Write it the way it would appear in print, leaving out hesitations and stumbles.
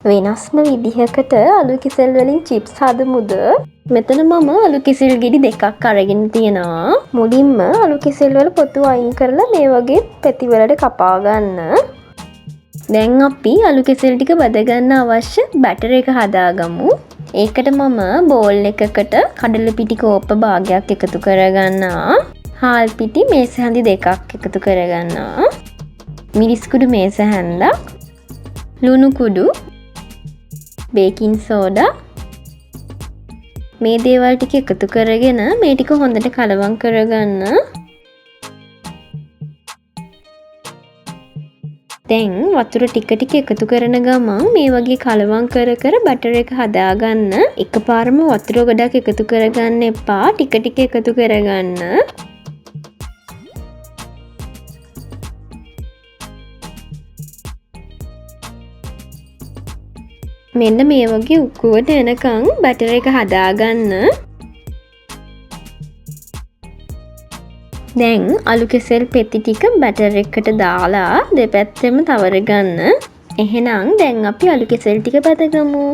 වෙනස්ම විදිහකට අලු කෙසෙල් වලින් චිප්ස් හදමුද? මෙතන මම අලු කෙසෙල් ගෙඩි දෙකක් අරගෙන තියෙනවා. මුලින්ම අලු කෙසෙල් වල පොතු අයින් කරලා මේ වගේ පැති වලට කපා ගන්න. දැන් අපි අලු කෙසෙල් ටික බද ගන්න අවශ්‍ය බැටර් එක හදාගමු. ඒකට මම බෝල් එකකට කඩල පිටි කෝප්ප භාගයක් එකතු කරගන්නවා. හාල් පිටි මේස හැඳි දෙකක් එකතු කරගන්නවා. මිරිස් කුඩු මේස හැන්දක්, ලුණු කුඩු, බේකින් සෝඩා, මේ දේවල් ටික එකතු කරගෙන මේ ටික හොඳට කලවම් කරගන්න. දැන් වතුර ටික ටික එකතු කරන ගමන් මේ වගේ කලවම් කර කර බටර් එක හදාගන්න. එකපාරම වතුර ගොඩක් එකතු කරගන්න එපා. ටික ටික එකතු කරගන්න. මෙන්න මේ වගේ උක්කුවට එනකන් බටර් එක හදාගන්න. දැන් අලු කෙසෙල් පෙති ටික බැටර් එකට දාලා දෙපැත්තෙම තවර ගන්න. එහෙනම් දැන් අපි අලු කෙසෙල් ටික බදගමු.